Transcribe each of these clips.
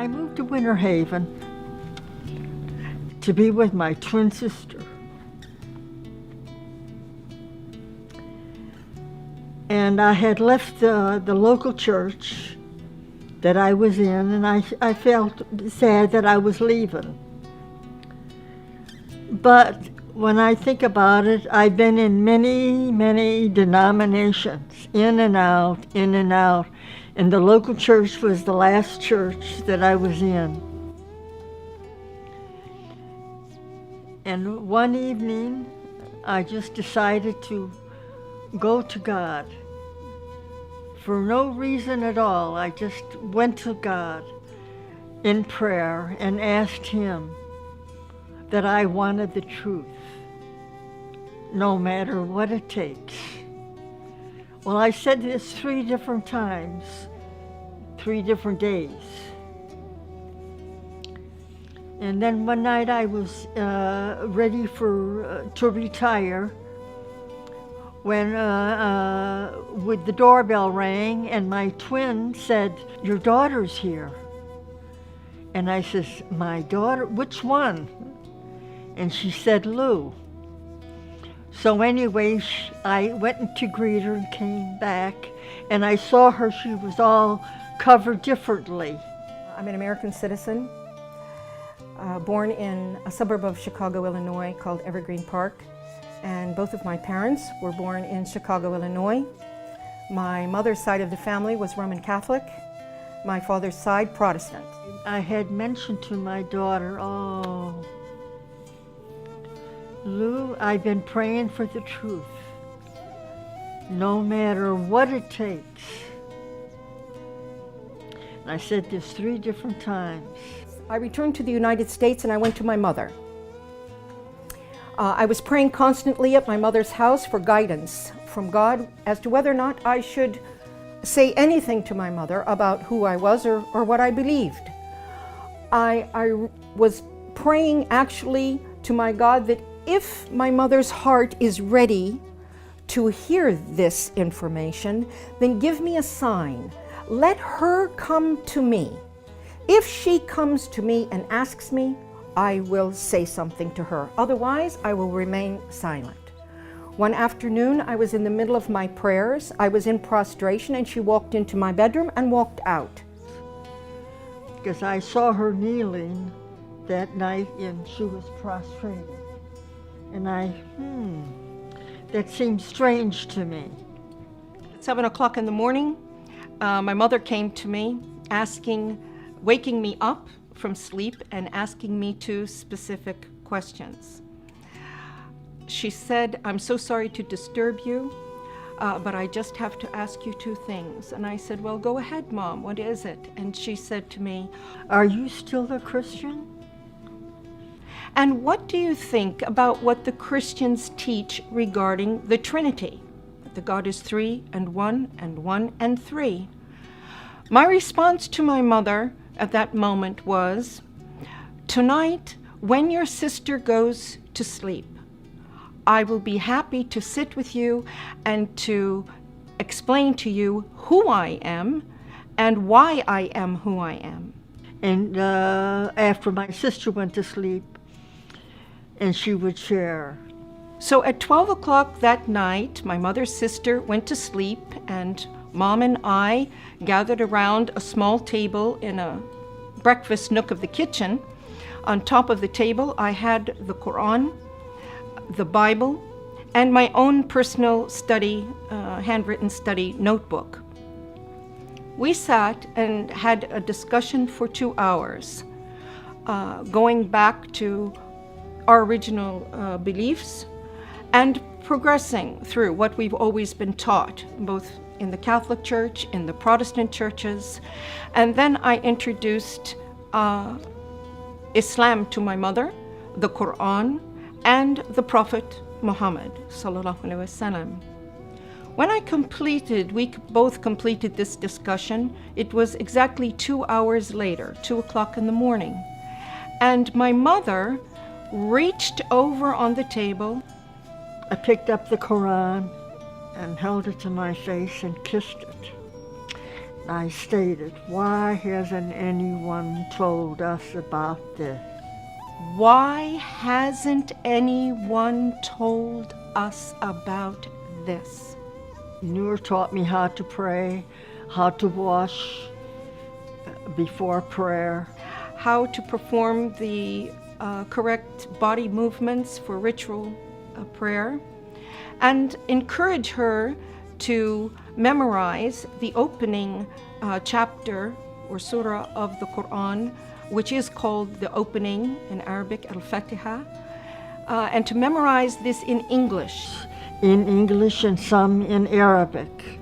I moved to Winter Haven to be with my twin sister. And I had left the local church that I was in, and I felt sad that I was leaving. But when I think about it, I've been in many, many denominations, in and out, in and out. And the local church was the last church that I was in. And one evening, I just decided to go to God. For no reason at all, I just went to God in prayer and asked Him that I wanted the truth, no matter what it takes. Well, I said this 3 different times, 3 different days. And then one night I was ready to retire when with the doorbell rang and my twin said, "Your daughter's here." And I says, "My daughter? Which one?" And she said, "Lou." So anyway, I went to greet her and came back, and I saw her, she was all covered differently. I'm an American citizen, born in a suburb of Chicago, Illinois called Evergreen Park, and both of my parents were born in Chicago, Illinois. My mother's side of the family was Roman Catholic, my father's side Protestant. I had mentioned to my daughter, "Oh, Lou, I've been praying for the truth, no matter what it takes." And I said this 3 different times. I returned to the United States and I went to my mother. I was praying constantly at my mother's house for guidance from God as to whether or not I should say anything to my mother about who I was or what I believed. I was praying actually to my God that if my mother's heart is ready to hear this information, then give me a sign. Let her come to me. If she comes to me and asks me, I will say something to her. Otherwise, I will remain silent. One afternoon, I was in the middle of my prayers. I was in prostration, and she walked into my bedroom and walked out. Because I saw her kneeling that night and she was prostrated. And that seemed strange to me. At 7 o'clock in the morning, my mother came to me waking me up from sleep and asking me 2 specific questions. She said, "I'm so sorry to disturb you, but I just have to ask you 2 things. And I said, "Well, go ahead, Mom, what is it?" And she said to me, "Are you still a Christian? And what do you think about what the Christians teach regarding the Trinity? That God is 3 and 1 and 1 and 3. My response to my mother at that moment was, "Tonight, when your sister goes to sleep, I will be happy to sit with you and to explain to you who I am and why I am who I am." And after my sister went to sleep, and she would share. So at 12 o'clock that night, my mother's sister went to sleep, and Mom and I gathered around a small table in a breakfast nook of the kitchen. On top of the table, I had the Quran, the Bible, and my own personal study, handwritten study notebook. We sat and had a discussion for 2 hours, going back to our original beliefs and progressing through what we've always been taught, both in the Catholic Church, in the Protestant churches. And then I introduced Islam to my mother, the Quran, and the Prophet Muhammad sallallahu alaihi wasallam. When we both completed this discussion, it was exactly 2 hours later, 2 o'clock in the morning. And my mother reached over on the table. I picked up the Quran and held it to my face and kissed it. I stated, why hasn't anyone told us about this? Why hasn't anyone told us about this? Noor taught me how to pray, how to wash before prayer. How to perform the correct body movements for ritual prayer, and encourage her to memorize the opening chapter or surah of the Quran, which is called the opening in Arabic, Al-Fatiha, and to memorize this in English. In English and some in Arabic.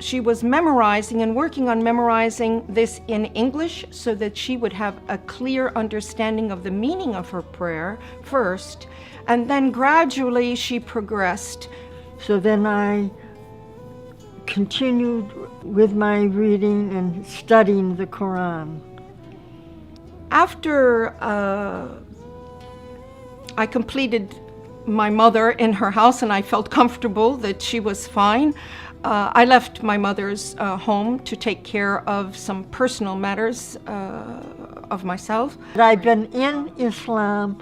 She was memorizing and working on memorizing this in English so that she would have a clear understanding of the meaning of her prayer first, and then gradually she progressed. So then I continued with my reading and studying the Quran. After I completed my mother in her house and I felt comfortable that she was fine, I left my mother's home to take care of some personal matters of myself. I've been in Islam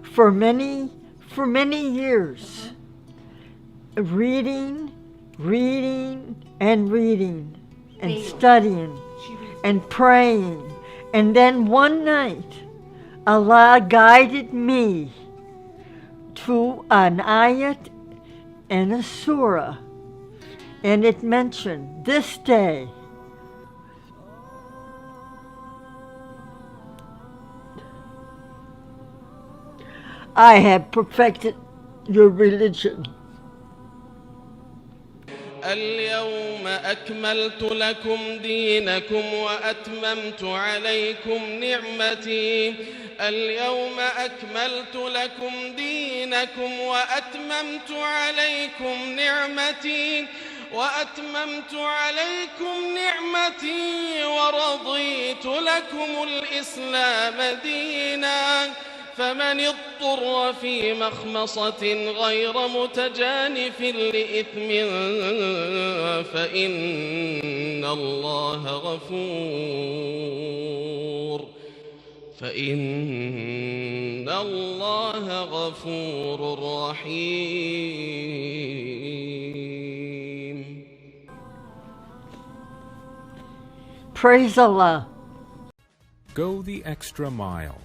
for many years, reading and studying and praying. And then one night, Allah guided me to an ayat and a surah. And it mentioned this day. I have perfected your religion. اليوم أكملت لكم دينكم وأتممت عليكم نعمتي. اليوم أكملت لكم دينكم وأتممت عليكم نعمتي ورضيت لكم الإسلام دينا. فمن اضطر في مخمصة غير متجانف لإثم فإن الله غفور رحيم. Praise Allah. Go the extra mile.